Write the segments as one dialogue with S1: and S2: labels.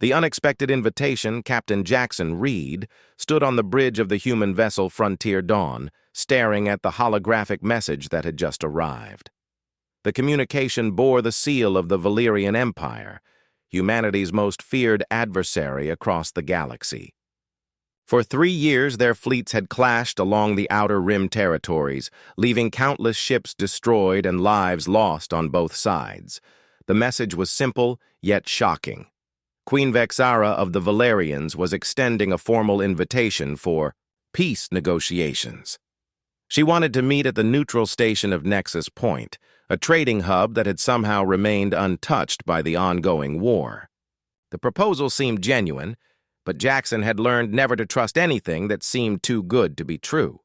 S1: The unexpected invitation, Captain Jackson Reed, stood on the bridge of the human vessel Frontier Dawn, staring at the holographic message that had just arrived. The communication bore the seal of the Valerian Empire, humanity's most feared adversary across the galaxy. For 3 years, their fleets had clashed along the Outer Rim territories, leaving countless ships destroyed and lives lost on both sides. The message was simple, yet shocking. Queen Vexara of the Valerians was extending a formal invitation for peace negotiations. She wanted to meet at the neutral station of Nexus Point, a trading hub that had somehow remained untouched by the ongoing war. The proposal seemed genuine, but Jackson had learned never to trust anything that seemed too good to be true.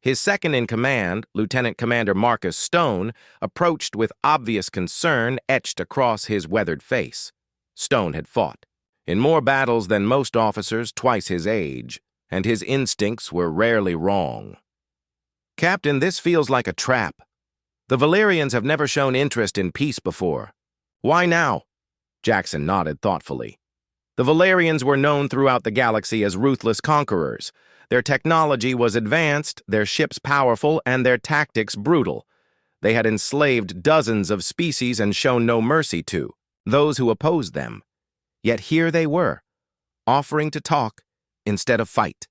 S1: His second-in-command, Lieutenant Commander Marcus Stone, approached with obvious concern etched across his weathered face. Stone had fought in more battles than most officers twice his age, and his instincts were rarely wrong. "Captain, this feels like a trap. The Valerians have never shown interest in peace before. Why now?" Jackson nodded thoughtfully. The Valerians were known throughout the galaxy as ruthless conquerors. Their technology was advanced, their ships powerful, and their tactics brutal. They had enslaved dozens of species and shown no mercy to those who opposed them. Yet here they were, offering to talk instead of fight.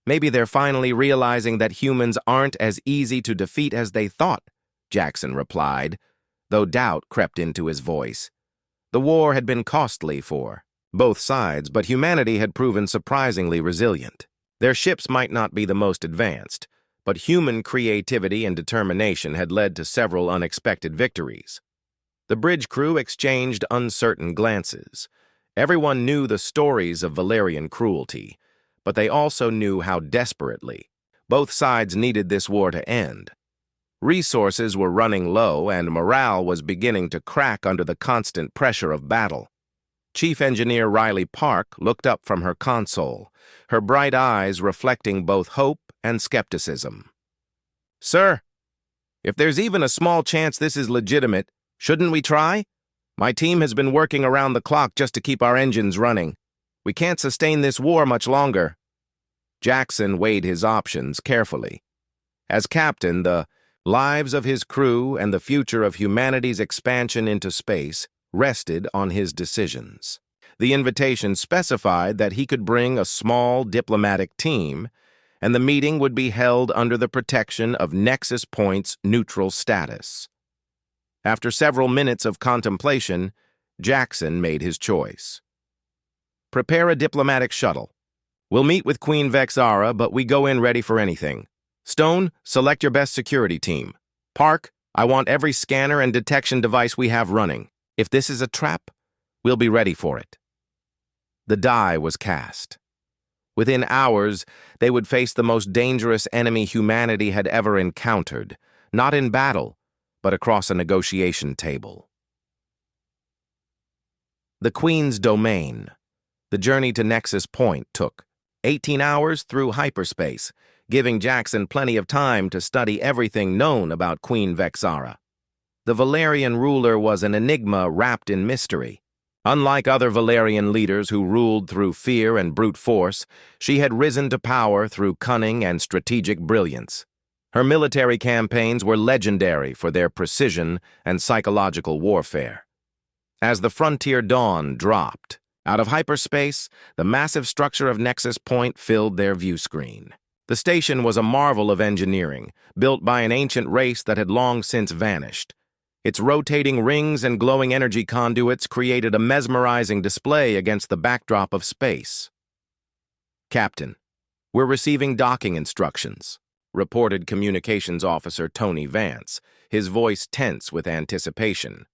S1: "Maybe they're finally realizing that humans aren't as easy to defeat as they thought," Jackson replied, though doubt crept into his voice. The war had been costly for both sides, but humanity had proven surprisingly resilient. Their ships might not be the most advanced, but human creativity and determination had led to several unexpected victories. The bridge crew exchanged uncertain glances. Everyone knew the stories of Valerian cruelty, but they also knew how desperately both sides needed this war to end. Resources were running low, and morale was beginning to crack under the constant pressure of battle. Chief Engineer Riley Park looked up from her console, her bright eyes reflecting both hope and skepticism. "Sir, if there's even a small chance this is legitimate, shouldn't we try? My team has been working around the clock just to keep our engines running. We can't sustain this war much longer." Jackson weighed his options carefully. As captain, the lives of his crew and the future of humanity's expansion into space rested on his decisions. The invitation specified that he could bring a small diplomatic team, and the meeting would be held under the protection of Nexus Point's neutral status. After several minutes of contemplation, Jackson made his choice. "Prepare a diplomatic shuttle. We'll meet with Queen Vexara, but we go in ready for anything. Stone, select your best security team. Park, I want every scanner and detection device we have running. If this is a trap, we'll be ready for it." The die was cast. Within hours, they would face the most dangerous enemy humanity had ever encountered, not in battle, but across a negotiation table. The Queen's domain. The journey to Nexus Point took 18 hours through hyperspace, giving Jackson plenty of time to study everything known about Queen Vexara. The Valerian ruler was an enigma wrapped in mystery. Unlike other Valerian leaders who ruled through fear and brute force, she had risen to power through cunning and strategic brilliance. Her military campaigns were legendary for their precision and psychological warfare. As the Frontier Dawn dropped out of hyperspace, the massive structure of Nexus Point filled their view screen. The station was a marvel of engineering, built by an ancient race that had long since vanished. Its rotating rings and glowing energy conduits created a mesmerizing display against the backdrop of space. "Captain, we're receiving docking instructions," reported Communications Officer Tony Vance, his voice tense with anticipation.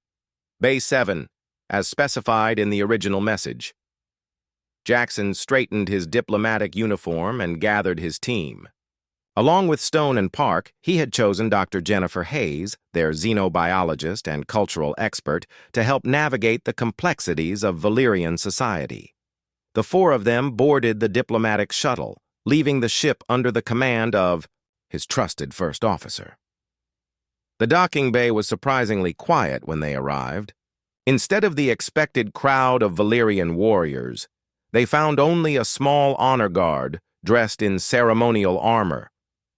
S1: "Bay 7, as specified in the original message." Jackson straightened his diplomatic uniform and gathered his team. Along with Stone and Park, he had chosen Dr. Jennifer Hayes, their xenobiologist and cultural expert, to help navigate the complexities of Valerian society. The four of them boarded the diplomatic shuttle, leaving the ship under the command of his trusted first officer. The docking bay was surprisingly quiet when they arrived. Instead of the expected crowd of Valyrian warriors, they found only a small honor guard dressed in ceremonial armor.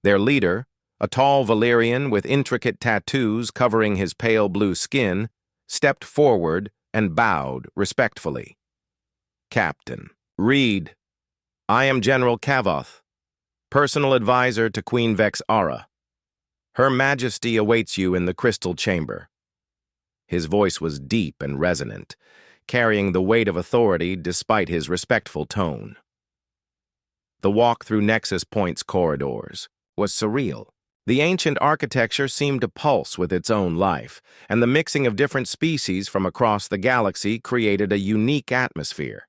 S1: Their leader, a tall Valyrian with intricate tattoos covering his pale blue skin, stepped forward and bowed respectfully. "Captain Reed, I am General Kavoth, personal advisor to Queen Vex'ara. Her Majesty awaits you in the Crystal Chamber." His voice was deep and resonant, carrying the weight of authority despite his respectful tone. The walk through Nexus Point's corridors was surreal. The ancient architecture seemed to pulse with its own life, and the mixing of different species from across the galaxy created a unique atmosphere.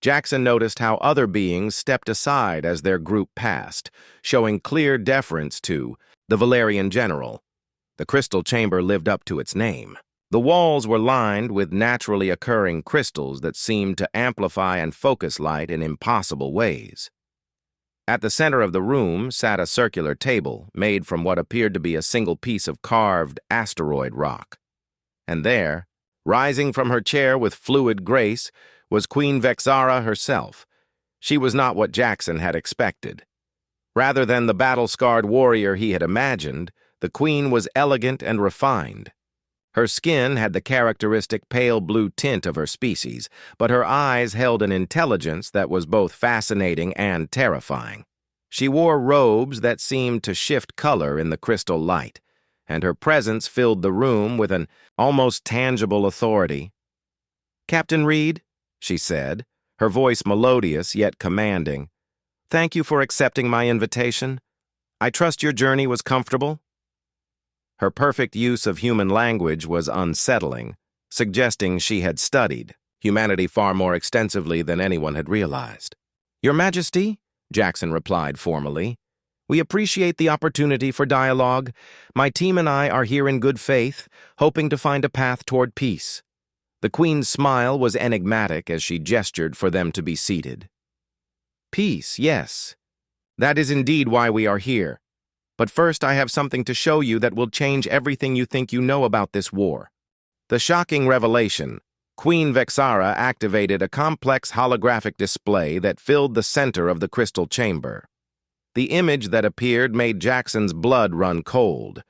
S1: Jackson noticed how other beings stepped aside as their group passed, showing clear deference to the Valyrian general. The Crystal Chamber lived up to its name. The walls were lined with naturally occurring crystals that seemed to amplify and focus light in impossible ways. At the center of the room sat a circular table made from what appeared to be a single piece of carved asteroid rock. And there, rising from her chair with fluid grace, was Queen Vex'ara herself. She was not what Jackson had expected. Rather than the battle-scarred warrior he had imagined, the queen was elegant and refined. Her skin had the characteristic pale blue tint of her species, but her eyes held an intelligence that was both fascinating and terrifying. She wore robes that seemed to shift color in the crystal light, and her presence filled the room with an almost tangible authority. "Captain Reed," she said, her voice melodious yet commanding, "thank you for accepting my invitation. I trust your journey was comfortable." Her perfect use of human language was unsettling, suggesting she had studied humanity far more extensively than anyone had realized. "Your Majesty," Jackson replied formally, "we appreciate the opportunity for dialogue. My team and I are here in good faith, hoping to find a path toward peace." The Queen's smile was enigmatic as she gestured for them to be seated. "Peace, yes. That is indeed why we are here. But first I have something to show you that will change everything you think you know about this war." The shocking revelation, Queen Vex'ara activated a complex holographic display that filled the center of the crystal chamber. The image that appeared made Jackson's blood run cold.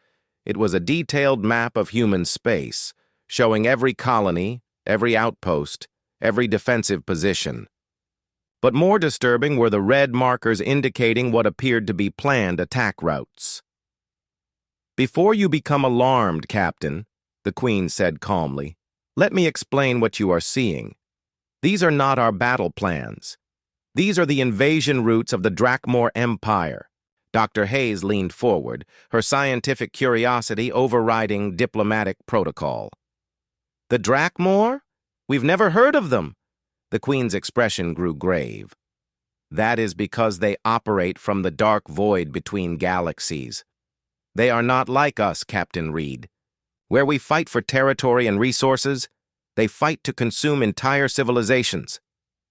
S1: It was a detailed map of human space, showing every colony, every outpost, every defensive position. But more disturbing were the red markers indicating what appeared to be planned attack routes. "Before you become alarmed, Captain," the Queen said calmly, "let me explain what you are seeing. These are not our battle plans. These are the invasion routes of the Drakmor Empire." Dr. Hayes leaned forward, her scientific curiosity overriding diplomatic protocol. "The Drakmor? We've never heard of them." The Queen's expression grew grave. "That is because they operate from the dark void between galaxies. They are not like us, Captain Reed. Where we fight for territory and resources, they fight to consume entire civilizations.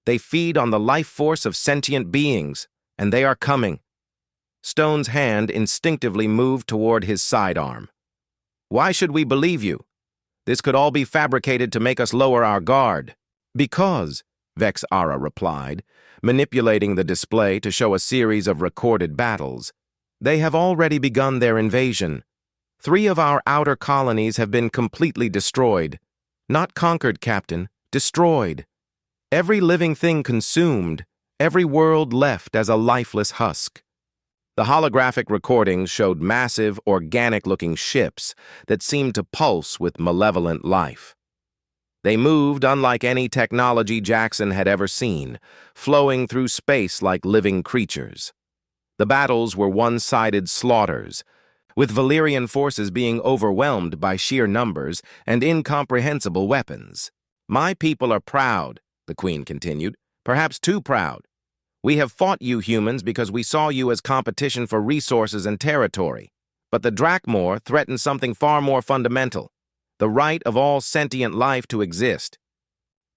S1: They feed on the life force of sentient beings, and they are coming." Stone's hand instinctively moved toward his sidearm. "Why should we believe you? This could all be fabricated to make us lower our guard." "Because," Vex'ara replied, manipulating the display to show a series of recorded battles, "they have already begun their invasion. 3 of our outer colonies have been completely destroyed. Not conquered, Captain, destroyed. Every living thing consumed, every world left as a lifeless husk." The holographic recordings showed massive, organic-looking ships that seemed to pulse with malevolent life. They moved unlike any technology Jackson had ever seen, flowing through space like living creatures. The battles were one-sided slaughters, with Valyrian forces being overwhelmed by sheer numbers and incomprehensible weapons. "My people are proud," the Queen continued, "perhaps too proud. We have fought you humans because we saw you as competition for resources and territory. But the Drakmor threaten something far more fundamental: the right of all sentient life to exist."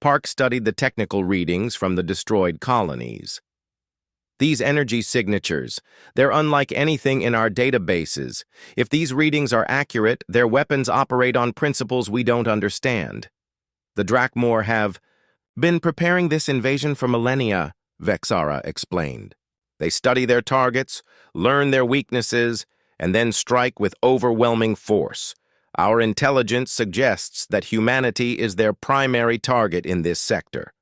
S1: Park studied the technical readings from the destroyed colonies. "These energy signatures, they're unlike anything in our databases. If these readings are accurate, their weapons operate on principles we don't understand. The Drakmor have been preparing this invasion for millennia, Vexara explained. They study their targets, learn their weaknesses, and then strike with overwhelming force. Our intelligence suggests that humanity is their primary target in this sector.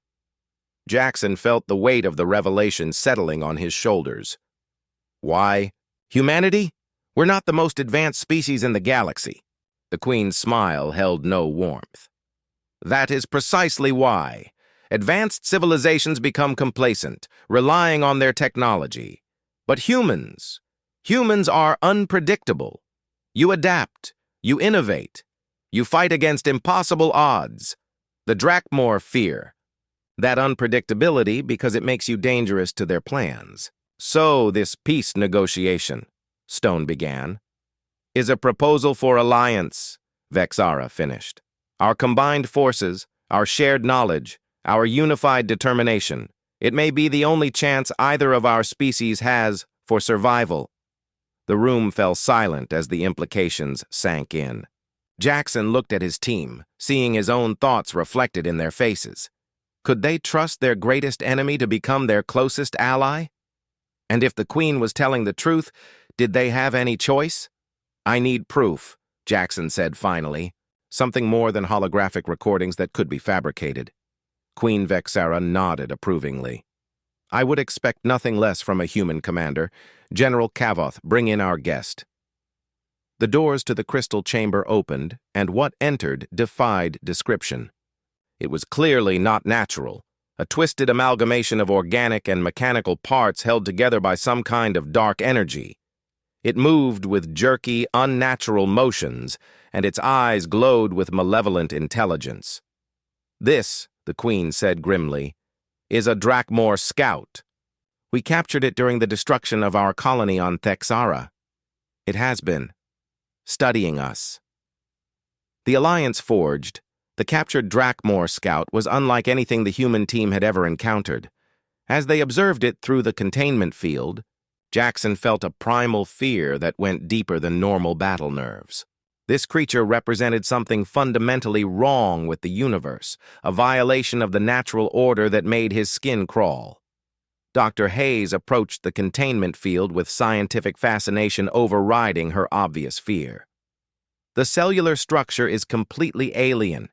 S1: Jackson felt the weight of the revelation settling on his shoulders. Why? Humanity? We're not the most advanced species in the galaxy. The Queen's smile held no warmth. That is precisely why. Advanced civilizations become complacent, relying on their technology. But humans are unpredictable. You adapt, you innovate, you fight against impossible odds. The Drakmor fear that unpredictability because it makes you dangerous to their plans. So this peace negotiation, Stone began, is a proposal for alliance, Vexara finished. Our combined forces, our shared knowledge, our unified determination, it may be the only chance either of our species has for survival. The room fell silent as the implications sank in. Jackson looked at his team, seeing his own thoughts reflected in their faces. Could they trust their greatest enemy to become their closest ally? And if the Queen was telling the truth, did they have any choice? I need proof, Jackson said finally. Something more than holographic recordings that could be fabricated. Queen Vexara nodded approvingly. I would expect nothing less from a human commander. General Kavoth, bring in our guest. The doors to the crystal chamber opened, and what entered defied description. It was clearly not natural, a twisted amalgamation of organic and mechanical parts held together by some kind of dark energy. It moved with jerky, unnatural motions, and its eyes glowed with malevolent intelligence. This, the Queen said grimly, is a Drakmor scout. We captured it during the destruction of our colony on Thexara. It has been studying us. The alliance forged, the captured Drakmor scout was unlike anything the human team had ever encountered. As they observed it through the containment field, Jackson felt a primal fear that went deeper than normal battle nerves. This creature represented something fundamentally wrong with the universe, a violation of the natural order that made his skin crawl. Dr. Hayes approached the containment field with scientific fascination overriding her obvious fear. The cellular structure is completely alien.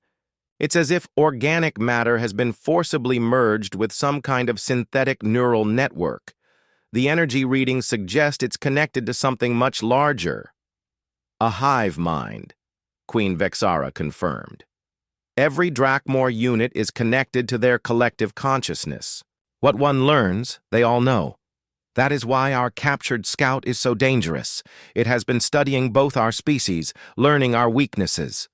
S1: It's as if organic matter has been forcibly merged with some kind of synthetic neural network. The energy readings suggest it's connected to something much larger. A hive mind, Queen Vexara confirmed. Every Drakmor unit is connected to their collective consciousness. What one learns, they all know. That is why our captured scout is so dangerous. It has been studying both our species, learning our weaknesses.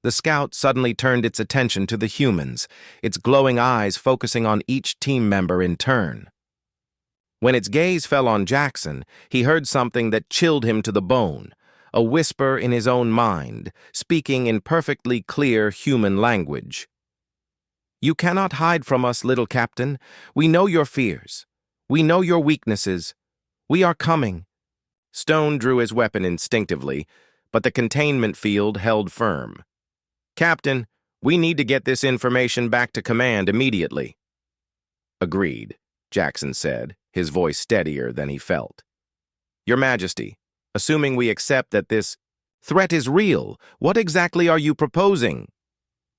S1: The scout suddenly turned its attention to the humans, its glowing eyes focusing on each team member in turn. When its gaze fell on Jackson, he heard something that chilled him to the bone, a whisper in his own mind, speaking in perfectly clear human language. You cannot hide from us, little captain. We know your fears. We know your weaknesses. We are coming. Stone drew his weapon instinctively, but the containment field held firm. Captain, we need to get this information back to command immediately. Agreed, Jackson said, his voice steadier than he felt. Your Majesty, assuming we accept that this threat is real, what exactly are you proposing?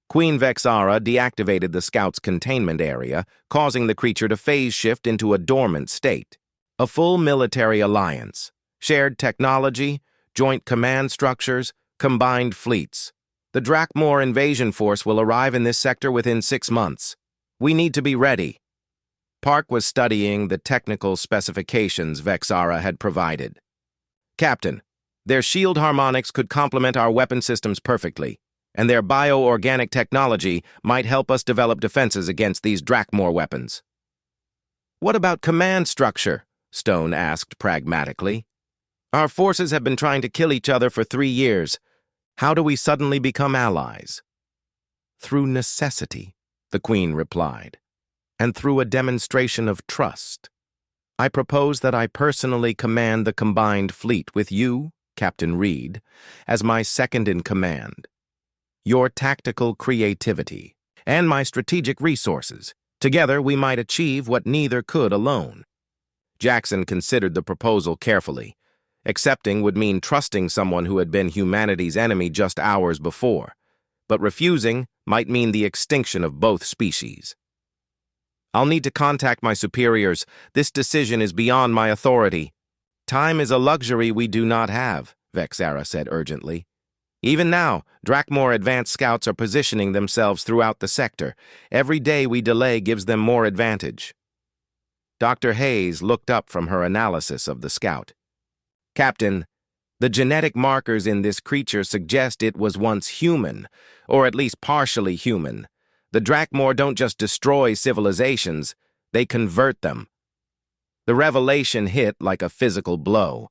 S1: Queen Vexara deactivated the scout's containment area, causing the creature to phase shift into a dormant state. A full military alliance, shared technology, joint command structures, combined fleets. The Drakmor invasion force will arrive in this sector within 6 months. We need to be ready. Park was studying the technical specifications Vexara had provided. Captain, their shield harmonics could complement our weapon systems perfectly, and their bioorganic technology might help us develop defenses against these Drakmor weapons. What about command structure? Stone asked pragmatically. Our forces have been trying to kill each other for 3 years. How do we suddenly become allies? Through necessity, the Queen replied, and through a demonstration of trust. I propose that I personally command the combined fleet with you, Captain Reed, as my second in command. your tactical creativity, and my strategic resources. Together, we might achieve what neither could alone." Jackson considered the proposal carefully. Accepting would mean trusting someone who had been humanity's enemy just hours before, but refusing might mean the extinction of both species. "I'll need to contact my superiors. This decision is beyond my authority." "Time is a luxury we do not have," Vexara said urgently. "Even now, Drakmor advanced scouts are positioning themselves throughout the sector. Every day we delay gives them more advantage." Dr. Hayes looked up from her analysis of the scout. "Captain, the genetic markers in this creature suggest it was once human, or at least partially human. The Drakmor don't just destroy civilizations, they convert them." The revelation hit like a physical blow.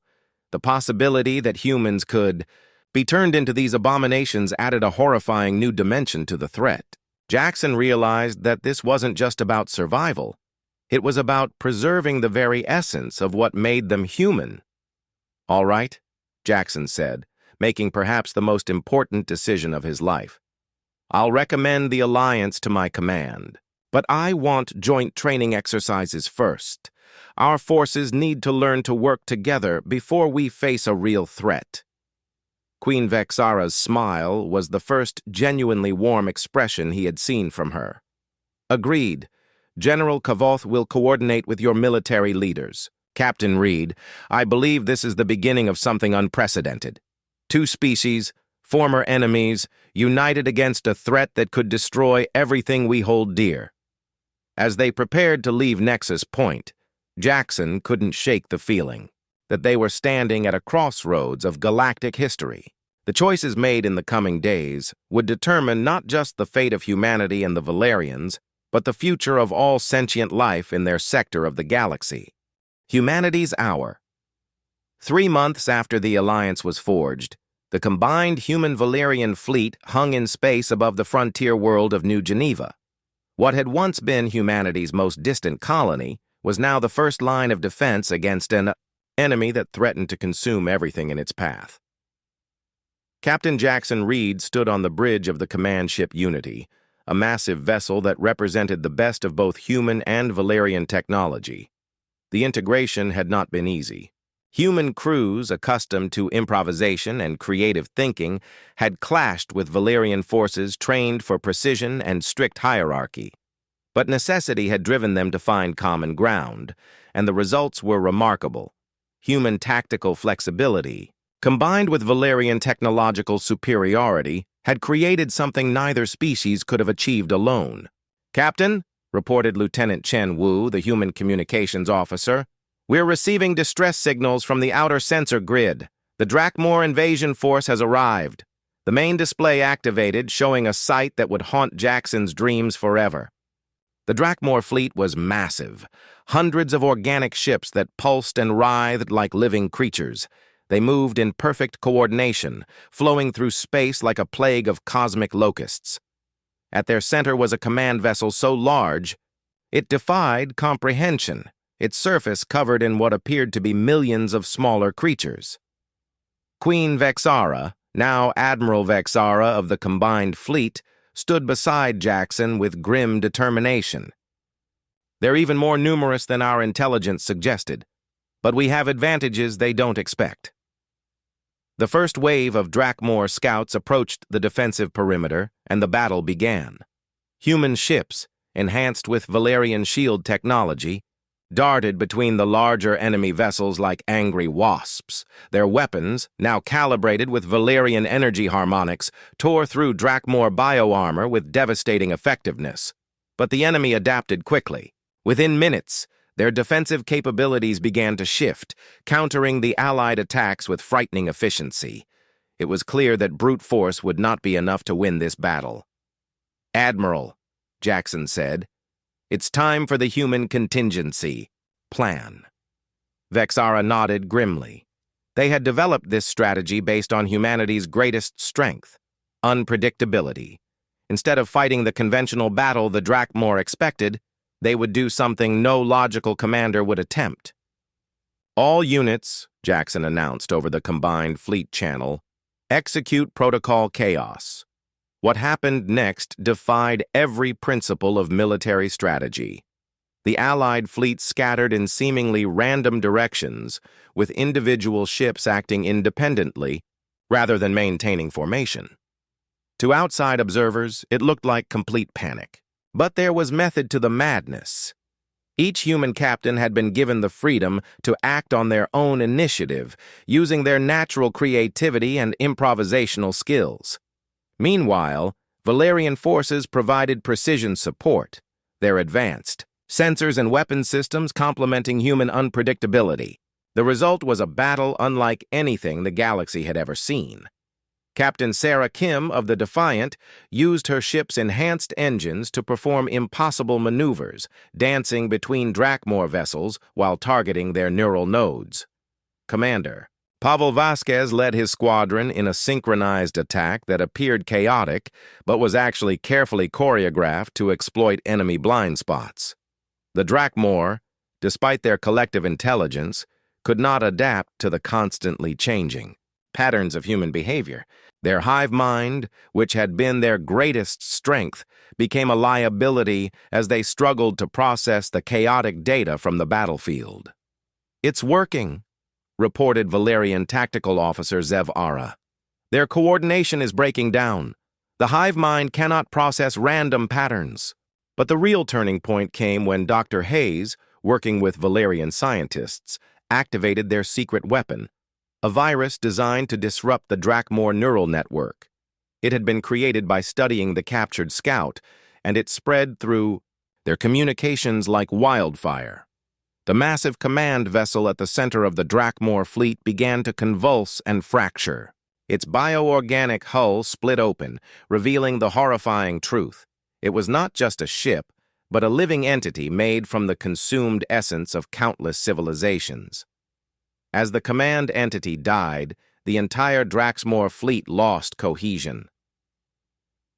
S1: The possibility that humans could be turned into these abominations added a horrifying new dimension to the threat. Jackson realized that this wasn't just about survival. It was about preserving the very essence of what made them human. "All right," Jackson said, making perhaps the most important decision of his life. "I'll recommend the Alliance to my command, but I want joint training exercises first. Our forces need to learn to work together before we face a real threat." Queen Vexara's smile was the first genuinely warm expression he had seen from her. "Agreed. General Kavoth will coordinate with your military leaders. Captain Reed, I believe this is the beginning of something unprecedented. Two species, former enemies, united against a threat that could destroy everything we hold dear." As they prepared to leave Nexus Point, Jackson couldn't shake the feeling that they were standing at a crossroads of galactic history. The choices made in the coming days would determine not just the fate of humanity and the Valerians, but the future of all sentient life in their sector of the galaxy. Humanity's Hour. 3 months after the Alliance was forged, the combined human-Valerian fleet hung in space above the frontier world of New Geneva. What had once been humanity's most distant colony was now the first line of defense against an enemy that threatened to consume everything in its path. Captain Jackson Reed stood on the bridge of the command ship Unity, a massive vessel that represented the best of both human and Valerian technology. The integration had not been easy. Human crews, accustomed to improvisation and creative thinking, had clashed with Valerian forces trained for precision and strict hierarchy. But necessity had driven them to find common ground, and the results were remarkable. Human tactical flexibility, combined with Valerian technological superiority, had created something neither species could have achieved alone. "Captain," reported Lieutenant Chen Wu, the human communications officer, "we're receiving distress signals from the outer sensor grid. The Drakmor invasion force has arrived. The main display activated, showing a sight that would haunt Jackson's dreams forever." The Drakmor fleet was massive, hundreds of organic ships that pulsed and writhed like living creatures. They moved in perfect coordination, flowing through space like a plague of cosmic locusts. At their center was a command vessel so large, it defied comprehension, its surface covered in what appeared to be millions of smaller creatures. Queen Vexara, now Admiral Vexara of the combined fleet, stood beside Jackson with grim determination. "They're even more numerous than our intelligence suggested, but we have advantages they don't expect." The first wave of Drakmor scouts approached the defensive perimeter, and the battle began. Human ships, enhanced with Valerian shield technology, darted between the larger enemy vessels like angry wasps. Their weapons, now calibrated with Valerian energy harmonics, tore through Drakmor bioarmor with devastating effectiveness. But the enemy adapted quickly. Within minutes, their defensive capabilities began to shift, countering the Allied attacks with frightening efficiency. It was clear that brute force would not be enough to win this battle. "Admiral," Jackson said, "it's time for the human contingency plan." Vexara nodded grimly. They had developed this strategy based on humanity's greatest strength, unpredictability. Instead of fighting the conventional battle the Drakmor expected, they would do something no logical commander would attempt. "All units," Jackson announced over the combined fleet channel, "execute Protocol Chaos. What happened next defied every principle of military strategy. The Allied fleet scattered in seemingly random directions, with individual ships acting independently rather than maintaining formation. To outside observers, it looked like complete panic. But there was method to the madness. Each human captain had been given the freedom to act on their own initiative, using their natural creativity and improvisational skills. Meanwhile, Valerian forces provided precision support. Their advanced sensors and weapon systems complementing human unpredictability. The result was a battle unlike anything the galaxy had ever seen. Captain Sarah Kim of the Defiant used her ship's enhanced engines to perform impossible maneuvers, dancing between Drakmor vessels while targeting their neural nodes. Commander Pavel Vasquez led his squadron in a synchronized attack that appeared chaotic but was actually carefully choreographed to exploit enemy blind spots. The Drakmor, despite their collective intelligence, could not adapt to the constantly changing patterns of human behavior. Their hive mind, which had been their greatest strength, became a liability as they struggled to process the chaotic data from the battlefield. "It's working," reported Valerian Tactical Officer Zev Ara. "Their coordination is breaking down. The hive mind cannot process random patterns." But the real turning point came when Dr. Hayes, working with Valerian scientists, activated their secret weapon, a virus designed to disrupt the Drakmor neural network. It had been created by studying the captured scout, and it spread through their communications like wildfire. The massive command vessel at the center of the Drakmor fleet began to convulse and fracture. Its bioorganic hull split open, revealing the horrifying truth. It was not just a ship, but a living entity made from the consumed essence of countless civilizations. As the command entity died, the entire Drakmor fleet lost cohesion.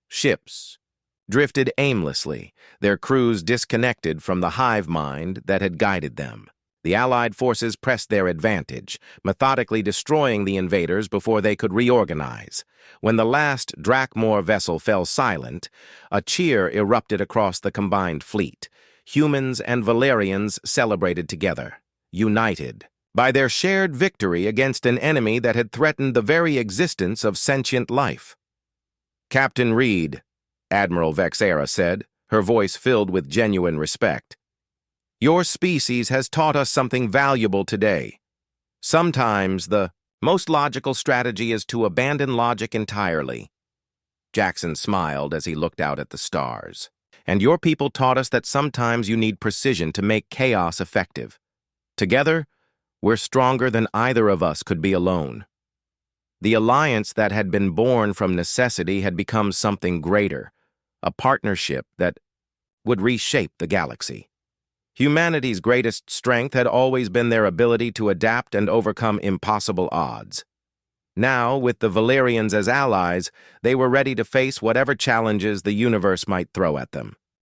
S1: Ships drifted aimlessly, their crews disconnected from the hive mind that had guided them. The Allied forces pressed their advantage, methodically destroying the invaders before they could reorganize. When the last Drakmor vessel fell silent, a cheer erupted across the combined fleet. Humans and Valerians celebrated together, united by their shared victory against an enemy that had threatened the very existence of sentient life. "Captain Reed," Admiral Vexera said, her voice filled with genuine respect, "your species has taught us something valuable today. Sometimes the most logical strategy is to abandon logic entirely." Jackson smiled as he looked out at the stars. "And your people taught us that sometimes you need precision to make chaos effective. Together, we're stronger than either of us could be alone." The alliance that had been born from necessity had become something greater, a partnership that would reshape the galaxy. Humanity's greatest strength had always been their ability to adapt and overcome impossible odds. Now, with the Valerians as allies, they were ready to face whatever challenges the universe might throw at them.